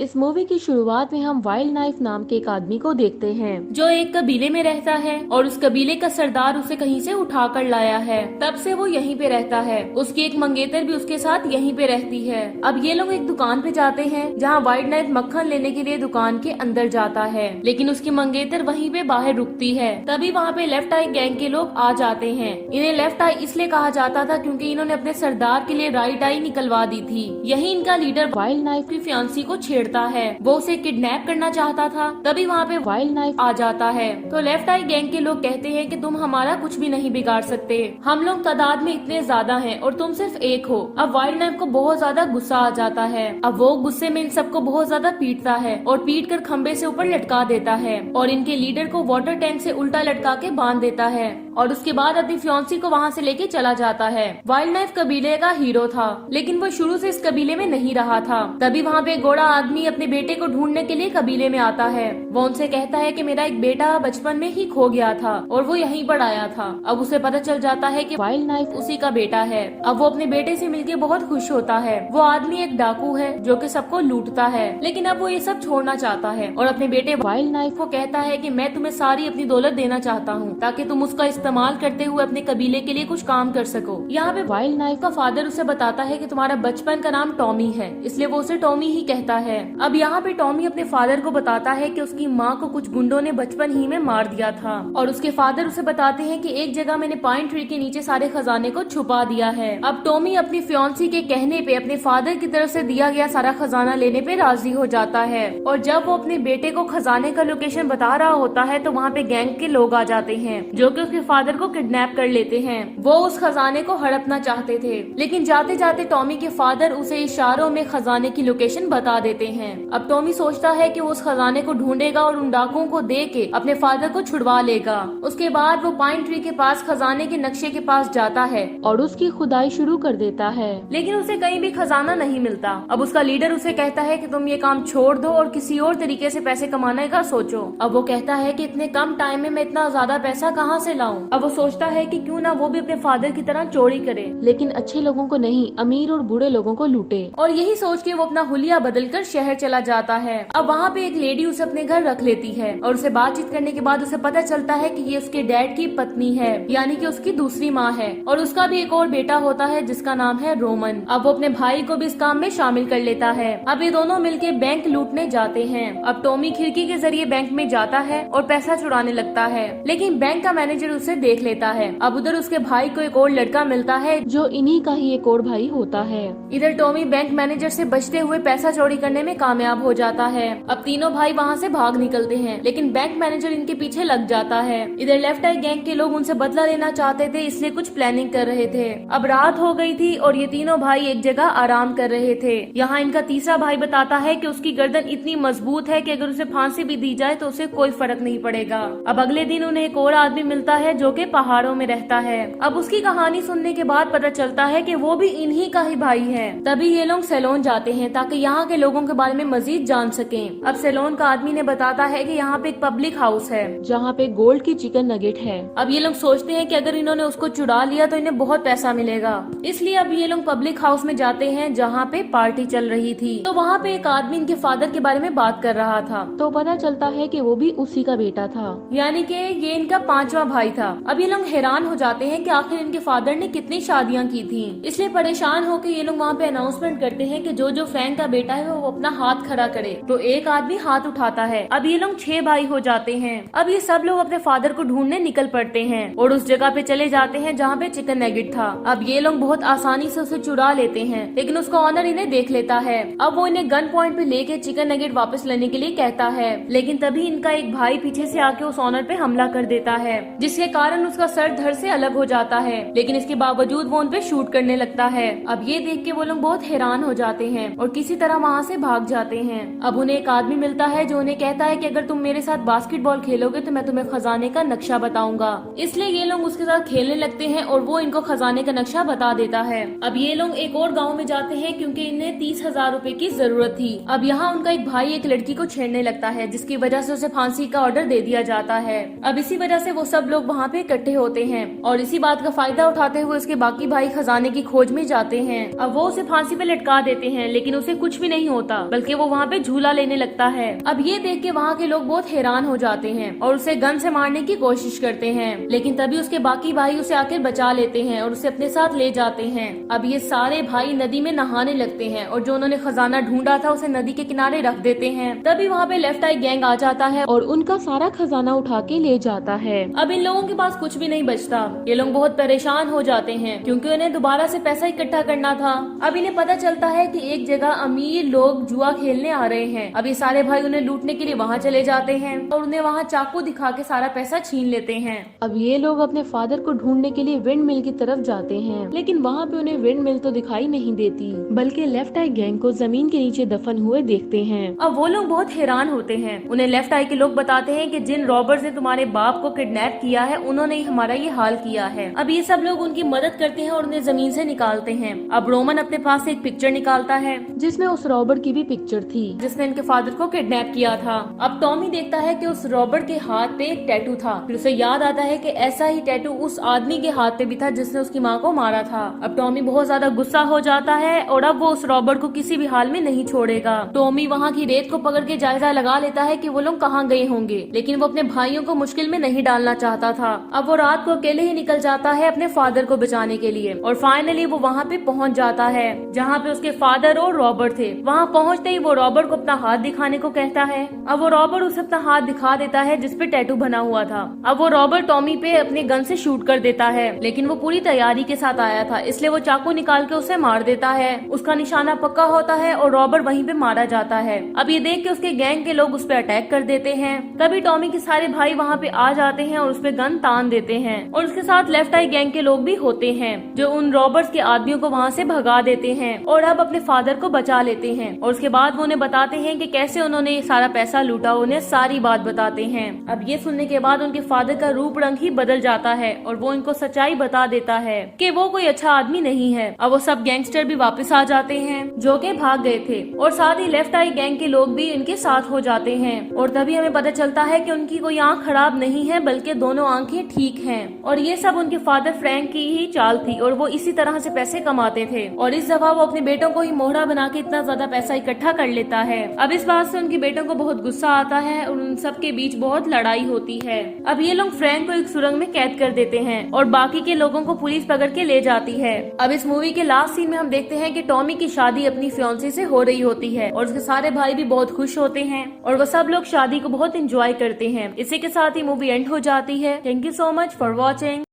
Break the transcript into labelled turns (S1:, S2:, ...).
S1: इस मूवी की शुरुआत में हम वाइल्ड नाइफ नाम के एक आदमी को देखते हैं
S2: जो एक कबीले में रहता है और उस कबीले का सरदार उसे कहीं से उठा कर लाया है। तब से वो यहीं पे रहता है। उसकी एक मंगेतर भी उसके साथ यहीं पे रहती है। अब ये लोग एक दुकान पे जाते हैं जहाँ वाइल्ड नाइफ मक्खन लेने के लिए दुकान के अंदर जाता है, लेकिन उसकी मंगेतर वहीं पे बाहर रुकती है। तभी वहाँ पे लेफ्ट आई गैंग के लोग आ जाते हैं। इन्हें लेफ्ट आई इसलिए कहा जाता था क्योंकि इन्होंने अपने सरदार के लिए राइट आई निकलवा दी थी। यही इनका लीडर
S1: वाइल्ड नाइफ
S2: की फियांसी को छेड़ता है। वो उसे किडनैप करना चाहता था। तभी वहाँ पे
S1: वाइल्ड नाइफ
S2: आ जाता है। तो लेफ्ट आई गैंग के लोग कहते हैं कि तुम हमारा कुछ भी नहीं बिगाड़ सकते, हम लोग तादाद में इतने ज्यादा हैं और तुम सिर्फ एक हो। अब वाइल्ड नाइफ को बहुत ज्यादा गुस्सा आ जाता है। अब वो गुस्से में इन सबको बहुत ज्यादा पीटता है और पीट कर खम्बे से ऊपर लटका देता है और इनके लीडर को वाटर टैंक से उल्टा लटका के बांध देता है और उसके बाद अपनी फियांसी को वहाँ से लेके चला जाता है। वाइल्ड नाइफ कबीले का हीरो था, लेकिन वो शुरू से इस कबीले में नहीं रहा था। तभी वहाँ पे गोरा आदमी अपने बेटे को ढूंढने के लिए कबीले में आता है। वो उनसे कहता है कि मेरा एक बेटा बचपन में ही खो गया था और वो यहीं पर आया था। अब उसे पता चल जाता है कि
S1: वाइल्ड नाइफ
S2: उसी का बेटा है। अब वो अपने बेटे से मिलके बहुत खुश होता है। वो आदमी एक डाकू है जो कि सबको लूटता है, लेकिन अब वो ये सब छोड़ना चाहता है और अपने बेटे
S1: वाइल्ड नाइफ
S2: को कहता है कि मैं तुम्हें सारी अपनी दौलत देना चाहता हूँ ताकि तुम उसका इस्तेमाल करते हुए अपने कबीले के लिए कुछ काम कर सको। यहाँ पे
S1: वाइल्ड नाइफ
S2: का फादर उसे बताता है कि तुम्हारा बचपन का नाम टॉमी है, इसलिए वो उसे टॉमी ही कहता है। अब यहाँ पे टॉमी अपने फादर को बताता है कि उसकी माँ को कुछ गुंडों ने बचपन ही में मार दिया था और उसके फादर उसे बताते हैं कि एक जगह मैंने पाइन ट्री के नीचे सारे खजाने को छुपा दिया है। अब टॉमी अपनी फियांसी के कहने पे अपने फादर की तरफ से दिया गया सारा खजाना लेने पे राजी हो जाता है और जब वो अपने बेटे को खजाने का लोकेशन बता रहा होता है तो वहाँ पे गैंग के लोग आ जाते हैं जो कि उसके फादर को किडनैप कर लेते हैं। वो उस खजाने को हड़पना चाहते थे, लेकिन जाते जाते टॉमी के फादर उसे इशारों में खजाने की लोकेशन बता देते हैं। अब टॉमी सोचता है कि वो उस खजाने को ढूंढेगा और उन डाकुओं को दे के अपने फादर को छुड़वा लेगा। उसके बाद वो पाइन ट्री के पास खजाने के नक्शे के पास जाता है
S1: और उसकी खुदाई शुरू कर देता है,
S2: लेकिन उसे कहीं भी खजाना नहीं मिलता। अब उसका लीडर उसे कहता है कि तुम ये काम छोड़ दो और किसी और तरीके से पैसे कमाने का सोचो। अब वो कहता है कि इतने कम टाइम में मैं इतना ज्यादा पैसा कहाँ से लाऊं। अब वो सोचता है कि क्यों ना वो भी अपने फादर की तरह चोरी करे,
S1: लेकिन अच्छे लोगों को नहीं, अमीर और बूढ़े लोगों को लूटे।
S2: और यही सोच के वो अपना हुलिया बदलकर शहर चला जाता है। अब वहाँ पे एक लेडी उसे अपने घर रख लेती है और उसे बातचीत करने के बाद उसे पता चलता है कि ये उसके डैड की पत्नी है, यानी कि उसकी दूसरी माँ है और उसका भी एक और बेटा होता है जिसका नाम है रोमन। अब वो अपने भाई को भी इस काम में शामिल कर लेता है। अब ये दोनों मिलके बैंक लूटने जाते हैं। अब टॉमी खिड़की के जरिए बैंक में जाता है और पैसा चुराने लगता है, लेकिन बैंक का मैनेजर उसे देख लेता है। अब उधर उसके भाई को एक और लड़का मिलता है
S1: जो इन्हीं का ही एक और भाई होता है।
S2: इधर टॉमी बैंक मैनेजर से बचते हुए पैसा चोरी करने में कामयाब हो जाता है। अब तीनों भाई वहाँ से भाग निकलते हैं, लेकिन बैंक मैनेजर इनके पीछे लग जाता है। इधर लेफ्ट आई गैंग के लोग उनसे बदला लेना चाहते थे, इसलिए कुछ प्लानिंग कर रहे थे। अब रात हो गई थी और ये तीनों भाई एक जगह आराम कर रहे थे। यहाँ इनका तीसरा भाई बताता है कि उसकी गर्दन इतनी मजबूत है कि अगर उसे फांसी भी दी जाए तो उसे कोई फर्क नहीं पड़ेगा। अब अगले दिन उन्हें एक और आदमी मिलता है जो कि पहाड़ों में रहता है। अब उसकी कहानी सुनने के बाद पता चलता है कि वो भी इन्हीं का ही भाई है। तभी ये लोग सैलून जाते हैं ताकि यहाँ के लोगों के बारे में मजीद जान सकें। अब सैलून का आदमी ने बताता है कि यहाँ पे एक पब्लिक हाउस है
S1: जहाँ पे गोल्ड की चिकन नगेट है।
S2: अब ये लोग सोचते हैं कि अगर इन्होंने उसको चुरा लिया तो इन्हें बहुत पैसा मिलेगा, इसलिए अब ये लोग पब्लिक हाउस में जाते हैं जहाँ पे पार्टी चल रही थी। तो वहाँ पे एक आदमी इनके फादर के बारे में बात कर रहा था,
S1: तो पता चलता है कि वो भी उसी का बेटा था,
S2: यानी कि ये इनका पांचवा भाई था। अब ये लोग हैरान हो जाते हैं कि आखिर इनके फादर ने कितनी शादियां की थी, इसलिए परेशान होकर ये लोग वहाँ पे अनाउंसमेंट करते हैं कि जो जो फ्रैंक का बेटा है वो अपना हाथ खड़ा करे। तो एक आदमी हाथ उठाता है। अब ये लोग 6 भाई हो जाते हैं। अब ये सब लोग अपने फादर को ढूंढने निकल पड़ते हैं और उस जगह पे चले जाते हैं जहाँ पे चिकन नगेट था। अब ये लोग बहुत आसानी से उसे चुरा लेते हैं, लेकिन उसका ऑनर इन्हें देख लेता है। अब वो इन्हें गन पॉइंट पे लेके चिकन नगेट वापस लेने के लिए कहता है, लेकिन तभी इनका एक भाई पीछे से आके उस ऑनर पे हमला कर देता है, जिसके कारण उसका सर धड़ से अलग हो जाता है, लेकिन इसके बावजूद वो उन पे शूट करने लगता है। अब ये देख के वो लोग बहुत हैरान हो जाते हैं और किसी तरह वहाँ से भाग जाते हैं। अब उन्हें एक आदमी मिलता है जो उन्हें कहता कहता है कि अगर तुम मेरे साथ बास्केटबॉल खेलोगे तो मैं तुम्हें खजाने का नक्शा बताऊंगा। इसलिए ये लोग उसके साथ खेलने लगते हैं और वो इनको खजाने का नक्शा बता देता है। अब ये लोग एक और गाँव में जाते हैं क्योंकि इन्हें 30,000 रूपए की जरूरत थी। अब यहाँ उनका एक भाई एक लड़की को छेड़ने लगता है, जिसकी वजह से उसे फांसी का ऑर्डर दे दिया जाता है। अब इसी वजह से वो सब लोग वहाँ पे इकट्ठे होते हैं और इसी बात का फायदा उठाते हुए उसके बाकी भाई खजाने की खोज में जाते हैं। अब वो उसे फांसी पे लटका देते हैं, लेकिन उसे कुछ भी नहीं होता, बल्कि वो वहाँ पे झूला लेने लगता है। अब ये देख के वहाँ के लोग बहुत हैरान हो जाते हैं और उसे गन से मारने की कोशिश करते हैं, लेकिन तभी उसके बाकी भाई उसे आकर बचा लेते हैं और उसे अपने साथ ले जाते हैं। अब ये सारे भाई नदी में नहाने लगते हैं और जो उन्होंने खजाना ढूंढा था उसे नदी के किनारे रख देते हैं। तभी वहाँ पे लेफ्ट आई गैंग आ जाता है
S1: और उनका सारा खजाना उठा के ले जाता है।
S2: अब इन लोगों के पास कुछ भी नहीं बचता। ये लोग बहुत परेशान हो जाते हैं क्योंकि उन्हें दोबारा से पैसा इकट्ठा करना था। अब इन्हें पता चलता है कि एक जगह अमीर लोग जुआ खेलने आ रहे हैं। अब ये सारे भाई उन्हें लूटने के लिए वहाँ चले जाते हैं और उन्हें वहाँ चाकू दिखा के सारा पैसा छीन लेते हैं।
S1: अब ये लोग अपने फादर को ढूंढने के लिए विंड मिल की तरफ जाते हैं, लेकिन वहाँ पे उन्हें विंड मिल तो दिखाई नहीं देती, बल्कि लेफ्ट आई गैंग को जमीन के नीचे दफन हुए देखते हैं।
S2: अब वो लोग बहुत हैरान होते हैं। उन्हें लेफ्ट आई के लोग बताते हैं कि जिन रॉबर्स ने तुम्हारे बाप को किडनैप किया है उन्होंने ही हमारा ये हाल किया है। अब ये सब लोग उनकी मदद करते हैं और उन्हें जमीन से निकालते हैं। अब रोमन अपने पास से एक पिक्चर निकालता है
S1: जिसमें उस रॉबर्ट की भी पिक्चर थी
S2: जिसने इनके फादर को किडनैप किया था। अब टॉमी देखता है कि उस रॉबर्ट के हाथ पे एक टैटू था। फिर उसे याद आता है कि ऐसा ही टैटू उस आदमी के हाथ पे भी था जिसने उसकी माँ को मारा था। अब टॉमी बहुत ज्यादा गुस्सा हो जाता है और अब वो उस रॉबर्ट को किसी भी हाल में नहीं छोड़ेगा। टॉमी वहाँ की रेत को पकड़ के जायजा लगा लेता है कि वो लोग कहाँ गए होंगे, लेकिन वो अपने भाइयों को मुश्किल में नहीं डालना चाहता था। अब वो रात को अकेले ही निकल जाता है अपने फादर को बचाने के लिए और फाइनली वो वहाँ पे पहुँच जाता है जहाँ पे उसके फादर और रॉबर्ट थे। वहाँ पहुँचते ही वो रॉबर्ट को अपना हाथ दिखाने को कहता है। अब वो रॉबर्ट उसे अपना हाथ दिखा देता है जिसपे टैटू बना हुआ था। अब वो रॉबर्ट टॉमी पे अपने गन से शूट कर देता है, लेकिन वो पूरी तैयारी के साथ आया था, इसलिए वो चाकू निकाल के उसे मार देता है। उसका निशाना पक्का होता है और रॉबर्ट वहीं पे मारा जाता है। अब ये देख के उसके गैंग के लोग उस पे अटैक कर देते हैं। तभी टॉमी के सारे भाई वहाँ पे आ जाते हैं और उस पे गन तान देते हैं और उसके साथ लेफ्ट आई गैंग के लोग भी होते हैं जो उन रॉबर्ट्स के आदमियों को वहाँ से भगा देते हैं और अब अपने फादर को बचा लेते हैं। और उसके बाद वो उन्हें बताते हैं कि कैसे उन्होंने ये सारा पैसा लूटा, उन्हें सारी बात बताते हैं। अब ये सुनने के बाद उनके फादर का रूप रंग ही बदल जाता है और वो इनको सच्चाई बता देता है कि वो कोई अच्छा आदमी नहीं है। अब वो सब गैंगस्टर भी वापस आ जाते हैं जो कि भाग गए थे और साथ ही लेफ्ट आई गैंग के लोग भी इनके साथ हो जाते हैं। और तभी हमें पता चलता है कि उनकी कोई आंख खराब नहीं है, बल्कि दोनों आंखें ठीक हैं और ये सब उनके फादर फ्रैंक की ही चाल थी और वो इसी तरह से पैसे कमाते थे। और इस दफा वो अपने बेटों को ही मोहरा बना के इतना ज्यादा पैसा इकट्ठा कर लेता है। अब इस बात से उनके बेटों को बहुत गुस्सा आता है और उन सब के बीच बहुत लड़ाई होती है। अब ये लोग फ्रैंक को एक सुरंग में कैद कर देते हैं और बाकी के लोगों को पुलिस पकड़ के ले जाती है। अब इस मूवी के लास्ट सीन में हम देखते हैं कि टॉमी की शादी अपनी फियांसी से हो रही होती है और उसके सारे भाई भी बहुत खुश होते हैं और वो सब लोग शादी को बहुत एंजॉय करते हैं। इसी के साथ ही मूवी एंड हो जाती है। Thank you so much for watching.